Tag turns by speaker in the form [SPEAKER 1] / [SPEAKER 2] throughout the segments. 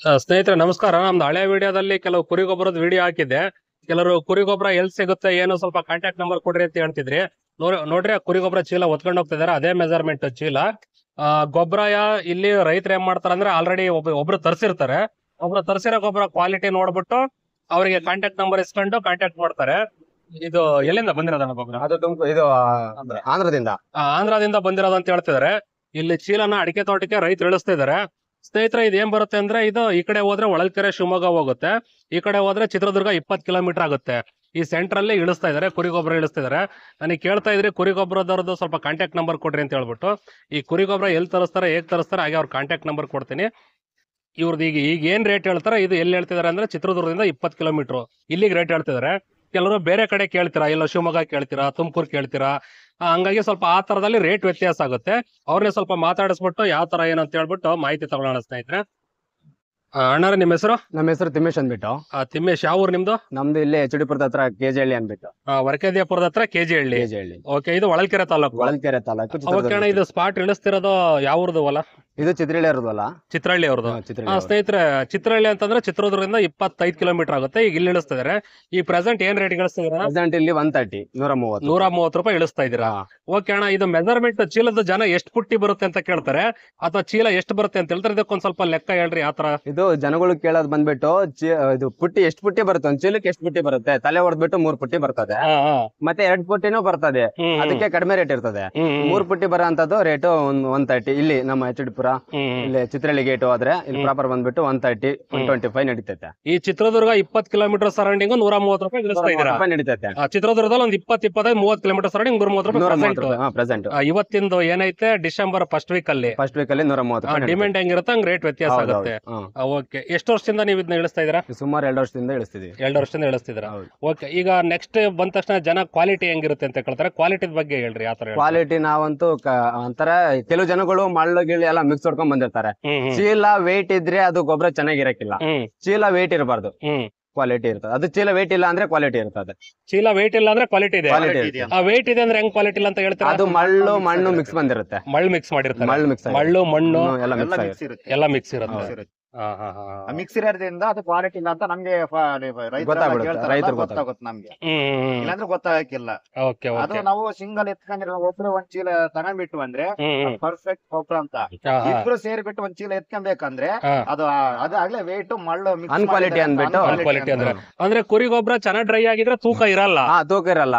[SPEAKER 1] ಸ್ನೇಹಿತರೆ ನಮಸ್ಕಾರ. ನಮ್ದು ಹಳೆ ವಿಡಿಯೋದಲ್ಲಿ ಕೆಲವು ಕುರಿ ಗೊಬ್ಬರದ ವಿಡಿಯೋ ಹಾಕಿದ್ದೆ. ಕೆಲವರು ಕುರಿ ಗೊಬ್ಬರ ಎಲ್ಲಿ ಸಿಗುತ್ತೆ ಏನು ಸ್ವಲ್ಪ ಕಾಂಟ್ಯಾಕ್ಟ್ ನಂಬರ್ ಕೊಡ್ರಿ ಅಂತ ಹೇಳ್ತಿದ್ರಿ. ನೋಡ್ರಿ ಆ ಕುರಿ ಗೊಬ್ಬರ ಚೀಲ ಹೊತ್ಕೊಂಡು ಹೋಗ್ತಿದಾರೆ, ಅದೇ ಮೆಜರ್ಮೆಂಟ್ ಚೀಲ. ಗೊಬ್ಬರ ಇಲ್ಲಿ ರೈತರು ಏನ್ ಮಾಡ್ತಾರೆ ಅಂದ್ರೆ ಆಲ್ರೆಡಿ ಒಬ್ರು ತರಿಸಿರ್ತಾರೆ. ಒಬ್ರು ತರಿಸಿರೋ ಗೊಬ್ಬರ ಕ್ವಾಲಿಟಿ ನೋಡ್ಬಿಟ್ಟು ಅವರಿಗೆ ಕಾಂಟ್ಯಾಕ್ಟ್ ನಂಬರ್ ಇಸ್ಕೊಂಡು ಕಾಂಟ್ಯಾಕ್ಟ್ ಮಾಡ್ತಾರೆ. ಇದು ಎಲ್ಲಿಂದ ಬಂದಿರೋದನ್ನ ಗೊಬ್ಬರ?
[SPEAKER 2] ಇದು ಆಂಧ್ರದಿಂದ
[SPEAKER 1] ಆಂಧ್ರದಿಂದ ಬಂದಿರೋದು ಅಂತ ಹೇಳ್ತಿದಾರೆ. ಇಲ್ಲಿ ಚೀಲನ ಅಡಿಕೆ ತೋಟಕ್ಕೆ ರೈತರು ಇಳಿಸ್ತಿದ್ದಾರೆ. ಸ್ನೇಹಿತರೆ ಇದು ಏನ್ ಬರುತ್ತೆ ಅಂದ್ರೆ ಇದು ಈ ಕಡೆ ಹೋದ್ರೆ ಹೊಳಲ್ಕೆರೆ ಶಿವಮೊಗ್ಗ ಹೋಗುತ್ತೆ, ಈ ಕಡೆ ಹೋದ್ರೆ ಚಿತ್ರದುರ್ಗ 20 ಕಿಲೋಮೀಟರ್ ಆಗುತ್ತೆ. ಈ ಸೆಂಟರ್ ಅಲ್ಲಿ ಇಳಿಸ್ತಾ ಇದಾರೆ, ಕುರಿ ಗೊಬ್ಬರ ಇಳಿಸ್ತಾ ಇದಾರೆ. ನನಗೆ ಕೇಳ್ತಾ ಇದ್ರಿ ಕುರಿ ಗೊಬ್ಬರದವ್ರದ್ದು ಸ್ವಲ್ಪ ಕಾಂಟ್ಯಾಕ್ಟ್ ನಂಬರ್ ಕೊಡ್ರಿ ಅಂತ ಹೇಳ್ಬಿಟ್ಟು. ಈ ಕುರಿ ಗೊಬ್ಬರ ಎಲ್ಲಿ ತರಿಸ್ತಾರೆ ಹೇಗ್ ತರಿಸ್ತಾರೆ ಹಾಗೆ ಅವ್ರ ಕಾಂಟ್ಯಾಕ್ಟ್ ನಂಬರ್ ಕೊಡ್ತೀನಿ. ಇವ್ರದ್ದು ಈಗ ಏನ್ ರೇಟ್ ಹೇಳ್ತಾರೆ, ಇದು ಎಲ್ಲಿ ಹೇಳ್ತಿದಾರೆ ಅಂದ್ರೆ ಚಿತ್ರದುರ್ಗದಿಂದ 20 ಕಿಲೋಮೀಟರ್ ಇಲ್ಲಿಗೆ ರೇಟ್ ಹೇಳ್ತಿದಾರೆ. ಕೆಲವರು ಬೇರೆ ಕಡೆ ಕೇಳ್ತೀರಾ, ಇಲ್ಲ ಶಿವಮೊಗ್ಗ ಕೇಳ್ತೀರಾ, ತುಮಕೂರು ಕೇಳ್ತೀರಾ. ಹಂಗಾಗಿ ಸ್ವಲ್ಪ ಆ ತರದಲ್ಲಿ ರೇಟ್ ವ್ಯತ್ಯಾಸ ಆಗುತ್ತೆ. ಅವ್ರನ್ನೇ ಸ್ವಲ್ಪ ಮಾತಾಡಿಸ್ಬಿಟ್ಟು ಯಾವ ತರ ಏನಂತ ಹೇಳ್ಬಿಟ್ಟು ಮಾಹಿತಿ ತಗೊಳ್ಳೋಣ ಸ್ನೇಹಿತರೆ. ಅಣ್ಣಾರ ನಿಮ್ಮ ಹೆಸರು?
[SPEAKER 2] ನಮ್ಮ ಹೆಸರು ತಿಮ್ಮೇಶ್ ಅಂದ್ಬಿಟ್ಟು.
[SPEAKER 1] ತಿಮ್ಮೇಶ್, ಯಾವ ಊರು ನಿಮ್ದು?
[SPEAKER 2] ನಮ್ದು ಇಲ್ಲಿ ಎಚ್.ಡಿ.ಪುರದ ಹತ್ರ ಕೆಜೆಹಳ್ಳಿ ಅಂದ್ಬಿಟ್ಟು.
[SPEAKER 1] ವರಕೆದಿಯಾಪುರದ ಹತ್ರ ಕೆಜಿಹಳ್ಳಿ. ಓಕೆ, ಇದು ಹೊಳಲ್ಕೆರೆ ತಾಲೂಕು.
[SPEAKER 2] ಹೊಳಲ್ಕೆರೆ ತಾಲೂಕು.
[SPEAKER 1] ಓಕೆ ಅಣ್ಣ, ಇದು ಸ್ಪಾಟ್ ಇಳಿಸ್ತಿರೋದು ಯಾವ ಊರ್ದು ಹೊಲ?
[SPEAKER 2] ಇದು ಚಿತ್ರಹಳ್ಳಿ ಇರೋದಲ್ಲ,
[SPEAKER 1] ಚಿತ್ರಹಳ್ಳಿ ಅವ್ರದ್ದು. ಸ್ನೇಹಿತರೆ ಚಿತ್ರಹಳ್ಳಿ ಅಂತಂದ್ರೆ ಚಿತ್ರದುರ್ಗದಿಂದ 25 ಕಿಲೋಮೀಟರ್ ಆಗುತ್ತೆ. ಈಗ ಇಲ್ಲಿ ಇಳಿಸ್ತಿದಾರೆ. ಈ ಪ್ರೆಸೆಂಟ್ ಏನ್ ರೇಟ್ ಇಳಿಸ್ತಿದಾರೆ?
[SPEAKER 2] ಪ್ರೆಸೆಂಟ್ ಇಲ್ಲಿ 130
[SPEAKER 1] 130 ರೂಪಾಯಿ ಇಳಿಸ್ತಾ ಇದೀರಾ? ಓಕೆ ಅಣ್ಣ, ಇದು ಮೆಜರ್ಮೆಂಟ್ ಚೀಲದ ಜನ ಎಷ್ಟು ಪುಟ್ಟಿ ಬರುತ್ತೆ ಅಂತ ಕೇಳ್ತಾರೆ, ಅಥವಾ ಚೀಲ ಎಷ್ಟು ಬರುತ್ತೆ ಅಂತ ಹೇಳ್ತಾರೆ. ಇದಕ್ಕೊಂದ್ ಸ್ವಲ್ಪ ಲೆಕ್ಕ ಹೇಳ್ರಿ ಯಾವ ತರ.
[SPEAKER 2] ಇದು ಜನಗಳು ಕೇಳೋದ್ ಬಂದ್ಬಿಟ್ಟು ಇದು ಪುಟ್ಟಿ ಎಷ್ಟು ಪುಟ್ಟಿ ಬರುತ್ತೆ, ಒಂದ್ ಚೀಲಕ್ಕೆ ಎಷ್ಟು ಪುಟ್ಟಿ ಬರುತ್ತೆ, ತಲೆ ಹೊಡೆದ್ಬಿಟ್ಟು 3 ಪುಟ್ಟಿ ಬರ್ತದೆ, ಮತ್ತೆ 2 ಪುಟ್ಟಿನೂ ಬರ್ತದೆ. ಅದಕ್ಕೆ ಕಡಿಮೆ ರೇಟ್ ಇರ್ತದೆ. 3 ಪುಟ್ಟಿ ಬರೋ ಅಂತದ್ದು ರೇಟ್ 130. ಇಲ್ಲಿ ನಮ್ಮ ಎಚ್.ಡಿ.ಪುರ ಇಲ್ಲಿ ಚಿತ್ರಹಳ್ಳಿ ಗೇಟ್ ಹೋದ್ರೆ ಇಲ್ಲಿ ಪ್ರಾಪರ್ ಬಂದ್ಬಿಟ್ಟು 130 125 ನಡೀತೈತೆ.
[SPEAKER 1] ಈ ಚಿತ್ರದುರ್ಗ 20 ಕಿಲೋಮೀಟರ್ ಸರೌಂಡಿಂಗ್ 130 ರೂಪಾಯಿ ಇಳಿಸ್ತಾ ಇದೀರಾ?
[SPEAKER 2] ನಡೀತೈತೆ.
[SPEAKER 1] ಚಿತ್ರದುರ್ಗದಲ್ಲಿ ಒಂದು 20-25-30 ಕಿಲೋಮೀಟರ್ ಸರೌಂಡಿಂಗ್ 130 ರೂಪಾಯಿ
[SPEAKER 2] ಪ್ರೆಸೆಂಟ್.
[SPEAKER 1] ಇವತ್ತಿಂದು ಏನೈತೆ ಡಿಸೆಂಬರ್ ಫಸ್ಟ್ ವೀಕ್ ಅಲ್ಲಿ
[SPEAKER 2] 130
[SPEAKER 1] ಡಿಮ್ಯಾಂಡ್ ಹೆಂಗಿರುತ್ತೆ ಹಂಗ್ ರೇಟ್ ವ್ಯತ್ಯಾಸ ಆಗುತ್ತೆ. ಓಕೆ, ಎಷ್ಟು ವರ್ಷದಿಂದ ನೀವು ಇದನ್ನ ಇಳಿಸ್ತಾ ಇದೀರಾ?
[SPEAKER 2] ಸುಮಾರು 2 ವರ್ಷದಿಂದ ಇಳಿಸ್ತಿದೀವಿ.
[SPEAKER 1] 2 ವರ್ಷದಿಂದ ಇಳಿಸ್ತಿದ್ದೀರಾ? ಓಕೆ, ಈಗ ನೆಕ್ಸ್ಟ್ ಬಂದ ತಕ್ಷಣ ಜನ ಕ್ವಾಲಿಟಿ ಹೆಂಗಿರುತ್ತೆ ಅಂತ ಕೇಳ್ತಾರೆ. ಕ್ವಾಲಿಟಿ ಬಗ್ಗೆ ಹೇಳ್ರಿ ಯಾವ ತರ.
[SPEAKER 2] ಕ್ವಾಲಿಟಿ ನಾವಂತೂ ಒಂಥರ ಕೆಲವು ಜನಗಳು ಮಳ್ಳು ಗಿಳ್ಳು ಎಲ್ಲ ಮಿಕ್ಸ್ ಹೊಡ್ಕೊಂಡ್ ಬಂದಿರ್ತಾರೆ. ಚೀಲ ವೇಟ್ ಇದ್ರೆ ಅದು ಗೊಬ್ಬರ ಚೆನ್ನಾಗಿರಕ್ಕಿಲ್ಲ. ಚೀಲ ವೇಟ್ ಇರಬಾರ್ದು, ಕ್ವಾಲಿಟಿ ಇರ್ತದೆ. ಅದು ಚೀಲ ವೇಟ್ ಇಲ್ಲ ಅಂದ್ರೆ ಕ್ವಾಲಿಟಿ ಇರ್ತದೆ.
[SPEAKER 1] ಚೀಲ ವೇಟ್ ಇಲ್ಲ ಅಂದ್ರೆ ಕ್ವಾಲಿಟಿ ಇದೆ. ವೇಟ್ ಇದೆ ಅಂದ್ರೆ ಹೆಂಗ್ ಕ್ವಾಲಿಟಿ ಇಲ್ಲ ಅಂತ ಹೇಳ್ತಾರೆ?
[SPEAKER 2] ಅದು ಮಣ್ಣು ಮಿಕ್ಸ್ ಬಂದಿರುತ್ತೆ.
[SPEAKER 1] ಮಳ್ಳು ಮಿಕ್ಸ್ ಮಾಡಿರ್ತಾರೆ.
[SPEAKER 2] ಮಳ್ಳು
[SPEAKER 1] ಮಣ್ಣು
[SPEAKER 2] ಎಲ್ಲ
[SPEAKER 1] ಎಲ್ಲ ಮಿಕ್ಸ್ ಇರುತ್ತೆ.
[SPEAKER 3] ಮಿಕ್ಸ್ ಇರೋದ್ರಿಂದ ಅದು ಕ್ವಾಲಿಟಿ ಇಲ್ಲ ಅಂತ ನಮ್ಗೆ
[SPEAKER 2] ರೈತರು
[SPEAKER 3] ಗೊತ್ತಾಗುತ್ತೆ ನಮ್ಗೆ. ಇಲ್ಲಾಂದ್ರೆ ಗೊತ್ತಾಗಕ್ಕಿಲ್ಲ. ಅದು ನಾವು ಸಿಂಗಲ್ ಎತ್ಕೊಂಡ್ರೆ ಒಬ್ರು ಒಂದ್ ಚೀಲ ತಗೊಂಡ್ಬಿಟ್ಟು ಅಂದ್ರೆ ಪರ್ಫೆಕ್ಟ್ ಗೊಬ್ಬರ ಅಂತ. ಇಬ್ರು ಸೇರಿಬಿಟ್ಟು ಒಂದ್ ಚೀಲ ಎತ್ಕೊಬೇಕಂದ್ರೆ ಅದಾಗ್ಲೇ ವೇಟ್ ಮಳ್ಳು
[SPEAKER 2] ಅನ್ಕ್ವಾಲಿಟಿ ಅಂದ್ಬಿಟ್ಟು.
[SPEAKER 1] ಅಂದ್ರೆ ಕುರಿ ಗೊಬ್ಬರ ಚೆನ್ನಾಗ್ ಡ್ರೈ ಆಗಿದ್ರೆ ತೂಕ ಇರಲ್ಲ.
[SPEAKER 2] ತೂಕ ಇರಲ್ಲ.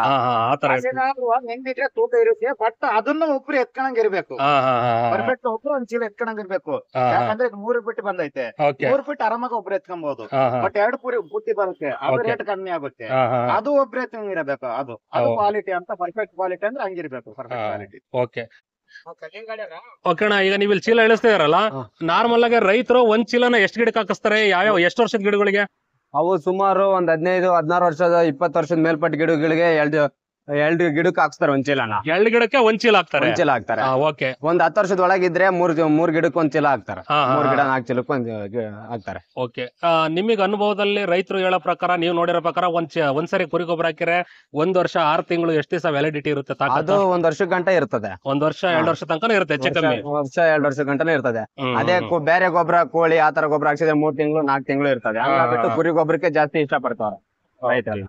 [SPEAKER 3] ಹೆಂಗಿದ್ರೆ ತೂಕ ಇರುತ್ತೆ, ಬಟ್ ಅದನ್ನು ಒಬ್ರು ಎತ್ಕೊಂಡಂಗ್ ಇರ್ಬೇಕು. ಪರ್ಫೆಕ್ಟ್ ಒಬ್ರು ಒಂದ್ ಚೀಲ ಎತ್ಕೊಂಡಂಗ್ ಇರ್ಬೇಕು. ಯಾಕಂದ್ರೆ 3 ಬಿಟ್ಟು ಬಂದೈತೆ, 3 ಫೀಟ್ ಆರಾಮಾಗಿ ಒಬ್ರು ಎತ್ಕೊಬಹುದು. ಬಟ್ 2 ಪುಟ್ಟಿ ಬರುತ್ತೆ, ಅದು ರೇಟ್ ಕಮ್ಮಿ ಆಗುತ್ತೆ. ಅದು ಒಬ್ರು ಎತ್ಕೊಂಡಿರಬೇಕು. ಅದು ಕ್ವಾಲಿಟಿ ಅಂತ. ಪರ್ಫೆಕ್ಟ್ ಕ್ವಾಲಿಟಿ ಅಂದ್ರೆ ಹಂಗಿರ್ಬೇಕು. Perfect quality.
[SPEAKER 1] ಓಕೆ ಅಣ್ಣ, ಈಗ ನೀವು ಇಲ್ಲಿ ಚೀಲ ಇಳಿಸ್ತಿದಾರಲ್ಲ, ನಾರ್ಮಲ್ ಆಗಿ ರೈತರು ಒಂದ್ ಚೀಲನ ಎಷ್ಟು ಗಿಡಕ್ಕೆ ಹಾಕಿಸ್ತಾರೆ? ಯಾವ ಎಷ್ಟು ವರ್ಷದ ಗಿಡಗಳಿಗೆ?
[SPEAKER 2] ಅವು ಸುಮಾರು ಒಂದ್ 15-16 ವರ್ಷದ 20 ವರ್ಷದ ಮೇಲ್ಪಟ್ಟ ಗಿಡಗಳಿಗೆ 2 ಗಿಡಕ್ಕೆ ಹಾಕ್ಸ್ತಾರೆ ಒಂದ್ ಚೀಲನ.
[SPEAKER 1] 2 ಗಿಡಕ್ಕೆ ಒಂದ್ ಚೀಲ ಹಾಕ್ತಾರೆ. ಓಕೆ,
[SPEAKER 2] ಒಂದ್ 10 ವರ್ಷದ ಒಳಗಿದ್ರೆ 3 ಗಿಡಕ್ಕೆ ಒಂದ್ ಚೀಲ ಹಾಕ್ತಾರೆ. 3 ಗಿಡ 4 ಚೀಲಕ್ಕೆ ಹಾಕ್ತಾರೆ.
[SPEAKER 1] ಓಕೆ, ನಿಮಗೆ ಅನುಭವದಲ್ಲಿ ರೈತರು ಹೇಳೋ ಪ್ರಕಾರ, ನೀವು ನೋಡಿರೋ ಪ್ರಕಾರ ಒಂದ್ಸರಿ ಕುರಿ ಗೊಬ್ಬರ ಹಾಕಿದ್ರೆ 1 ವರ್ಷ 6 ತಿಂಗಳು ಎಷ್ಟು ದಿವಸ ವ್ಯಾಲಿಡಿಟಿ ಇರುತ್ತೆ?
[SPEAKER 2] ಅದು 1 ವರ್ಷ ಗಂಟೆ ಇರ್ತದೆ.
[SPEAKER 1] 1 ವರ್ಷ 2 ವರ್ಷ ತನಕ ಇರುತ್ತೆ, ಹೆಚ್ಚು ಕಮ್ಮಿ.
[SPEAKER 2] 1 ವರ್ಷ 2 ವರ್ಷ ಗಂಟೆ ಇರ್ತದೆ. ಅದೇ ಬೇರೆ ಗೊಬ್ಬರ ಕೋಳಿ ಆತರ ಗೊಬ್ಬರ ಹಾಕ್ಸಿದ್ರೆ 3 ತಿಂಗಳು 4 ತಿಂಗಳು ಇರ್ತದೆ. ಹಂಗಾಗ್ಬಿಟ್ಟು ಕುರಿ ಗೊಬ್ಬರಕ್ಕೆ ಜಾಸ್ತಿ ಇಷ್ಟ ಪಡ್ತಾರೆ ರೈತರು.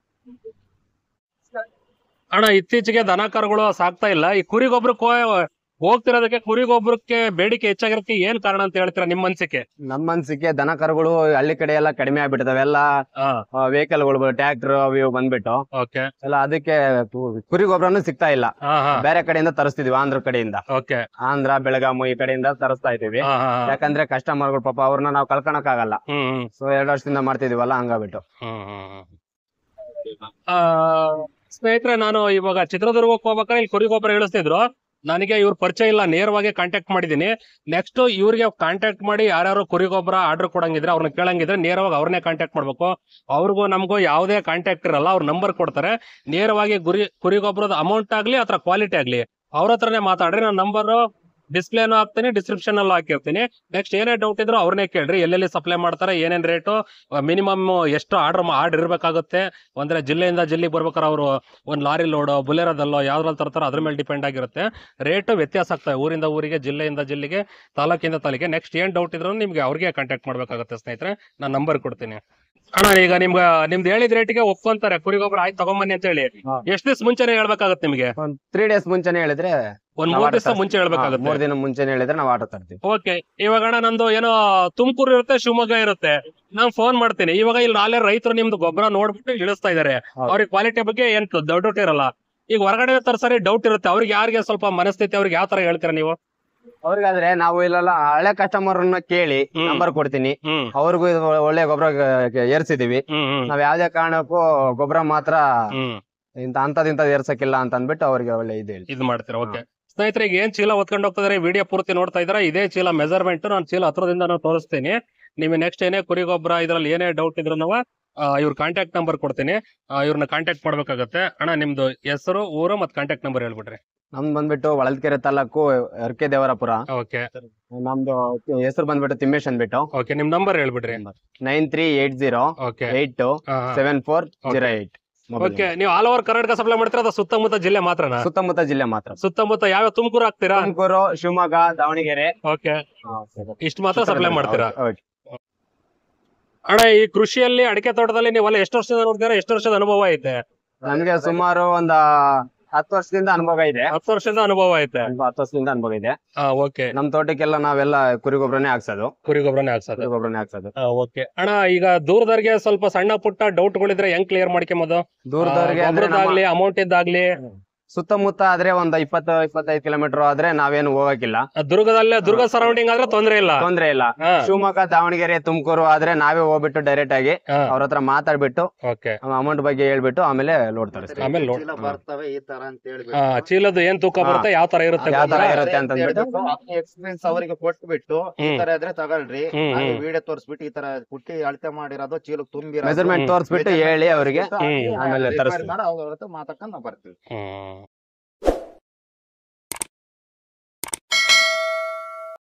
[SPEAKER 1] ಅಣ್ಣ, ಇತ್ತೀಚೆಗೆ ದನ ಕರುಗಳು ಸಾಕ್ತಾ ಇಲ್ಲ. ಈ ಕುರಿ ಗೊಬ್ಬರಕ್ಕೆ ಹೋಗ್ತಿರೋದಕ್ಕೆ, ಕುರಿ ಗೊಬ್ಬರಕ್ಕೆ ಬೇಡಿಕೆ ಹೆಚ್ಚಾಗಿರೋದಕ್ಕೆ ಏನ್ ಕಾರಣ ಅಂತ ಹೇಳ್ತೀರಾ ನಿಮ್ಮ ಅನ್ಸಿಕೆ?
[SPEAKER 2] ನಮ್ಮ ಅನ್ಸಿಕೆ ದನ ಕರುಗಳು ಹಳ್ಳಿ ಕಡೆ ಎಲ್ಲ ಕಡಿಮೆ ಆಗ್ಬಿಟ್ಟಿದಾವೆ. ಎಲ್ಲ ವೆಹಿಕಲ್ಗಳು, ಟ್ರ್ಯಾಕ್ಟರ್ ಅವು ಬಂದ್ಬಿಟ್ಟು ಎಲ್ಲ ಅದಕ್ಕೆ ಕುರಿ ಗೊಬ್ಬರನು ಸಿಗ್ತಾ ಇಲ್ಲ. ಬೇರೆ ಕಡೆಯಿಂದ ತರಿಸ್ತಿದೀವಿ, ಆಂಧ್ರ ಕಡೆಯಿಂದ. ಆಂಧ್ರ, ಬೆಳಗಾಮು ಈ ಕಡೆಯಿಂದ ತರಿಸ್ತಾ ಇದೀವಿ. ಯಾಕಂದ್ರೆ ಕಸ್ಟಮರ್ಗಳು ಪಾಪ ಅವ್ರನ್ನ ನಾವು ಕಳ್ಕೊಳಕ್ ಆಗಲ್ಲ. ಸೊ 2 ವರ್ಷದಿಂದ ಮಾಡ್ತಿದೀವಲ್ಲ, ಹಂಗಾಗ್ಬಿಟ್ಟು.
[SPEAKER 1] ಸ್ನೇಹಿತರೆ, ನಾನು ಇವಾಗ ಚಿತ್ರದುರ್ಗಕ್ಕೆ ಹೋಗ್ಬೇಕಾದ್ರೆ ಇಲ್ಲಿ ಕುರಿ ಗೊಬ್ಬರ ಇಳಿಸ್ತಿದ್ರು. ನನಗೆ ಇವ್ರ ಪರಿಚಯ ಇಲ್ಲ, ನೇರವಾಗಿ ಕಾಂಟ್ಯಾಕ್ಟ್ ಮಾಡಿದೀನಿ. ನೆಕ್ಸ್ಟ್ ಇವ್ರಿಗೆ ಕಾಂಟ್ಯಾಕ್ಟ್ ಮಾಡಿ ಯಾರ್ಯಾರು ಕುರಿ ಗೊಬ್ಬರ ಆರ್ಡರ್ ಕೊಡಂಗಿದ್ರೆ, ಅವ್ರನ್ನ ಕೇಳಂಗಿದ್ರೆ ನೇರವಾಗಿ ಅವ್ರನ್ನೇ ಕಾಂಟ್ಯಾಕ್ಟ್ ಮಾಡ್ಬೇಕು. ಅವ್ರಿಗೂ ನಮಗೂ ಯಾವುದೇ ಕಾಂಟ್ಯಾಕ್ಟ್ ಇರಲ್ಲ. ಅವ್ರ ನಂಬರ್ ಕೊಡ್ತಾರೆ. ನೇರವಾಗಿ ಕುರಿ ಗೊಬ್ಬರದ ಅಮೌಂಟ್ ಆಗ್ಲಿ ಅಥವಾ ಕ್ವಾಲಿಟಿ ಆಗ್ಲಿ ಅವ್ರ ಹತ್ರನೇ ಮಾತಾಡ್ರಿ. ನನ್ನ ನಂಬರ್ ಡಿಸ್ಪ್ಲೇನು ಹಾಕ್ತೀನಿ, ಡಿಸ್ಕ್ರಿಪ್ಷನ್ ಅಲ್ಲೂ ಹಾಕಿರ್ತೀನಿ. ನೆಕ್ಸ್ಟ್ ಏನೇ ಡೌಟ್ ಇದ್ರು ಅವ್ರನ್ನೇ ಕೇಳ್ರಿ, ಎಲ್ಲೆಲ್ಲಿ ಸಪ್ಲೈ ಮಾಡ್ತಾರೆ, ಏನೇನ್ ರೇಟು, ಮಿನಿಮಮ್ ಎಷ್ಟು ಆರ್ಡರ್ ಇರ್ಬೇಕಾಗುತ್ತೆ. ಅಂದ್ರೆ ಜಿಲ್ಲೆಯಿಂದ ಜಿಲ್ಲೆಗೆ ಬರ್ಬೇಕಾದ್ರೆ ಅವರು ಒಂದ್ ಲಾರಿ ಲೋಡ್ ಬುಲೆರೋದಲ್ಲೋ ಯಾವ್ದ್ರಲ್ಲಿ ತರ್ತಾರೋ ಅದ್ರ ಮೇಲೆ ಡಿಪೆಂಡ್ ಆಗಿರುತ್ತೆ. ರೇಟು ವ್ಯತ್ಯಾಸ ಆಗ್ತವೆ ಊರಿಂದ ಊರಿಗೆ, ಜಿಲ್ಲೆಯಿಂದ ಜಿಲ್ಲೆಗೆ, ತಾಲೂಕಿಂದ ತಾಲೂಕಿಗೆ. ನೆಕ್ಸ್ಟ್ ಏನ್ ಡೌಟ್ ಇದ್ರು ನಿಮ್ಗೆ ಅವ್ರಿಗೆ ಕಾಂಟ್ಯಾಕ್ಟ್ ಮಾಡ್ಬೇಕಾಗುತ್ತೆ ಸ್ನೇಹಿತರೆ. ನಾನು ನಂಬರ್ ಕೊಡ್ತೀನಿ. ಅಣ್ಣ ಈಗ ನಿಮ್ದು ಹೇಳಿದ ರೇಟಿಗೆ ಒಪ್ಕೊಂತಾರೆ ಕುರಿ ಗೊಬ್ಬರ ಆಯ್ತು ತಗೊಂಬನ್ನಿ ಅಂತ ಹೇಳಿ. ಎಷ್ಟು ದಿವಸ ಮುಂಚೆನೆ ಹೇಳ್ಬೇಕಾಗತ್ತೆ ನಿಮ್ಗೆ?
[SPEAKER 2] ಒಂದ್ 3 days ಮುಂಚೆನೆ ಹೇಳಿದ್ರೆ,
[SPEAKER 1] ಒಂದ್ 3 ದಿವಸ ಮುಂಚೆ ಹೇಳ್ಬೇಕಾಗುತ್ತೆ.
[SPEAKER 2] 3 ದಿನ ಮುಂಚೆನೆ ಹೇಳಿದ್ರೆ ನಾವು ಆರ್ಡರ್ ತರ್ತೀವಿ.
[SPEAKER 1] ಓಕೆ. ಇವಾಗ ಅಣ್ಣ ನಂದು ಏನೋ ತುಮಕೂರು ಇರುತ್ತೆ, ಶಿವಮೊಗ್ಗ ಇರುತ್ತೆ, ನಾನ್ ಫೋನ್ ಮಾಡ್ತೀನಿ. ಇವಾಗ ಇಲ್ಲಿ ನಾಳೆ ರೈತರು ನಿಮ್ದು ಗೊಬ್ಬರ ನೋಡ್ಬಿಟ್ಟು ಇಳಿಸ್ತಾ ಇದಾರೆ, ಅವ್ರಿಗೆ ಕ್ವಾಲಿಟಿ ಬಗ್ಗೆ ಏನ್ ಡೌಟ್ ಇರಲ್ಲ. ಈಗ ಹೊರಗಡೆ ತರ್ಸರಿ ಡೌಟ್ ಇರುತ್ತೆ, ಅವ್ರಿಗೆ ಯಾರಿಗೆ ಸ್ವಲ್ಪ ಮನಸ್ಥಿತಿ, ಅವ್ರಿಗೆ ಯಾವ ತರ ಹೇಳ್ತೀರಾ ನೀವು?
[SPEAKER 2] ಅವ್ರಿಗಾದ್ರೆ ನಾವು ಇಲ್ಲೆಲ್ಲ ಹಳೆ ಕಸ್ಟಮರ್ ಕೇಳಿ ನಂಬರ್ ಕೊಡ್ತೀನಿ. ಅವ್ರಿಗೂ ಇದು ಒಳ್ಳೆ ಗೊಬ್ಬರ ಏರ್ಸಿದೀವಿ. ನಾವ್ ಯಾವ್ದೇ ಕಾರಣಕ್ಕೂ ಗೊಬ್ಬರ ಮಾತ್ರ ಅಂತದಿಂದ ಏರ್ಸಕ್ಕಿಲ್ಲ ಅಂತ ಅಂದ್ಬಿಟ್ಟು ಅವ್ರಿಗೆ ಒಳ್ಳೆ ಇದು
[SPEAKER 1] ಮಾಡ್ತೀರಾ. ಓಕೆ ಸ್ನೇಹಿತರೆ, ಈಗ ಏನ್ ಚೀಲ ಹೊತ್ಕೊಂಡು ಹೋಗ್ತಿದಾರೆ ವಿಡಿಯೋ ಪೂರ್ತಿ ನೋಡ್ತಾ ಇದಾರೆ. ಇದೇ ಚೀಲ ಮೆಜರ್ಮೆಂಟ್ ನಾನು ಚೀಲ ಹತ್ರದಿಂದ ನಾನು ತೋರಿಸ್ತೀನಿ. ನಿಮಗೆ ನೆಕ್ಸ್ಟ್ ಏನೇ ಕುರಿ ಗೊಬ್ಬರ ಇದ್ರಲ್ಲಿ ಏನೇ ಡೌಟ್ ಇದ್ರು ಇವ್ರ ಕಾಂಟ್ಯಾಕ್ಟ್ ನಂಬರ್ ಕೊಡ್ತೀನಿ, ಇವ್ರನ್ನ ಕಾಂಟ್ಯಾಕ್ಟ್ ಮಾಡ್ಬೇಕಾಗತ್ತೆ. ಅಣ್ಣ ನಿಮ್ದು ಹೆಸರು, ಊರು ಮತ್ತೆ ಕಾಂಟ್ಯಾಕ್ಟ್ ನಂಬರ್ ಹೇಳ್ಬಿಡ್ರಿ.
[SPEAKER 2] ನಮ್ದು ಬಂದ್ಬಿಟ್ಟು ಹೊಳಲ್ಕೆರೆ ತಾಲೂಕು ಅರ್ಕೆ ದೇವರಪುರ.
[SPEAKER 1] ಓಕೆ.
[SPEAKER 2] ನಮ್ದು ಹೆಸರು ಬಂದ್ಬಿಟ್ಟು ತಿಮ್ಮೇಶ್ ಅಂದ್ಬಿಟ್ಟು.
[SPEAKER 1] ಓಕೆ, ನಿಮ್ ನಂಬರ್ ಹೇಳ್ಬಿಡ್ರಿ.
[SPEAKER 2] 9380847408.
[SPEAKER 1] ಓಕೆ. ನೀವು ಆಲ್ ಓವರ್ ಕರ್ನಾಟಕ ಸಪ್ಲೈ ಮಾಡ್ತೀರಾ ಅಥವಾ ಸುತ್ತಮುತ್ತ ಜಿಲ್ಲೆ ಮಾತ್ರನಾ?
[SPEAKER 2] ಸುತ್ತಮುತ್ತ ಜಿಲ್ಲೆ ಮಾತ್ರ.
[SPEAKER 1] ಸುತ್ತಮುತ್ತ ಯಾವ ತುಮಕೂರು ಹಾಕ್ತೀರಾ?
[SPEAKER 2] ತುಮಕೂರು, ಶಿವಮೊಗ್ಗ, ದಾವಣಗೆರೆ.
[SPEAKER 1] ಓಕೆ, ಇಷ್ಟು ಮಾತ್ರ ಸಪ್ಲೈ ಮಾಡ್ತೀರಾ? ಅಣ್ಣ ಈ ಕೃಷಿಯಲ್ಲಿ ಅಡಿಕೆ ತೋಟದಲ್ಲಿ ನೀವೆಲ್ಲ ಎಷ್ಟು ವರ್ಷದ ನೋಡ್ತೀರಾ, ಎಷ್ಟು ವರ್ಷದ ಅನುಭವ ಐತೆ?
[SPEAKER 2] ನಮ್ಗೆ ಸುಮಾರು ಒಂದ 10 ವರ್ಷದಿಂದ ಅನುಭವ ಇದೆ.
[SPEAKER 1] 10 ವರ್ಷದ ಅನುಭವ ಐತೆ.
[SPEAKER 2] 10 ವರ್ಷದಿಂದ ಅನುಭವ ಇದೆ.
[SPEAKER 1] ಓಕೆ.
[SPEAKER 2] ನಮ್ ತೋಟಕ್ಕೆಲ್ಲ ನಾವೆಲ್ಲ ಕುರಿ ಗೊಬ್ಬರನೇ ಹಾಕ್ಸೋದು.
[SPEAKER 1] ಕುರಿ ಗೊಬ್ಬರನೇ ಹಾಕ್ಸೋದು. ಓಕೆ ಅಣ್ಣ, ಈಗ ದೂರದವ್ರಿಗೆ ಸ್ವಲ್ಪ ಸಣ್ಣ ಪುಟ್ಟ ಡೌಟ್ಗಳಿದ್ರೆ ಹೆಂಗ್ ಕ್ಲಿಯರ್ ಮಾಡ್ಕೊಂಬೋದು? ದೂರದವ್ರಿಗೆ ಅಮೌಂಟ್ ಇದ್ದಾಗ್ಲಿ
[SPEAKER 2] ಸುತ್ತಮುತ್ತ ಆದ್ರೆ ಒಂದ್ 20-25 ಕಿಲೋಮೀಟರ್ ಆದ್ರೆ ನಾವೇನು ಹೋಗಕ್ಕಿಲ್ಲ.
[SPEAKER 1] ದುರ್ಗ ಸರೌಂಡಿಂಗ್ ಆದ್ರೆ ತೊಂದ್ರೆ ಇಲ್ಲ.
[SPEAKER 2] ಶಿವಮೊಗ್ಗ, ದಾವಣಗೆರೆ, ತುಮಕೂರು ಆದ್ರೆ ನಾವೇ ಹೋಗ್ಬಿಟ್ಟು ಡೈರೆಕ್ಟ್ ಆಗಿ ಅವ್ರ ಹತ್ರ ಮಾತಾಡ್ಬಿಟ್ಟು ಅಮೌಂಟ್ ಬಗ್ಗೆ ಹೇಳ್ಬಿಟ್ಟು ಆಮೇಲೆ ಲೋಡ್ ತರಿಸ್ತೀವಿ.
[SPEAKER 1] ಆಮೇಲೆ
[SPEAKER 3] ಬರ್ತವೆ ಈ ತರ ಅಂತ ಹೇಳಿ
[SPEAKER 1] ಚೀಲದ ಏನ್ ತೂಕ ಬರುತ್ತೆ, ಯಾವ ತರ ಇರುತ್ತೆ
[SPEAKER 2] ಅಂತ
[SPEAKER 3] ಎಕ್ಸ್ಪೀರಿಯನ್ಸ್ ಅವರಿಗೆ ಕೊಟ್ಬಿಟ್ಟು ಈ ತರ ಇದ್ರೆ ತಗೊಳ್ರಿ, ವಿಡಿಯೋ ತೋರಿಸ್ಬಿಟ್ಟು ಈ ತರ ಪುಟ್ಟಿ ಅಳತೆ ಮಾಡಿರೋದು ಚೀಲ ತುಂಬಿ
[SPEAKER 2] ಮೆಜರ್ಮೆಂಟ್ ತೋರಿಸ್ಬಿಟ್ಟು ಹೇಳಿ ಅವರಿಗೆ ಆಮೇಲೆ
[SPEAKER 3] ಅವ್ರ ಹತ್ರ ಮಾತಾಡ್ಕೊಂಡು ನಾವು ಬರ್ತೀವಿ.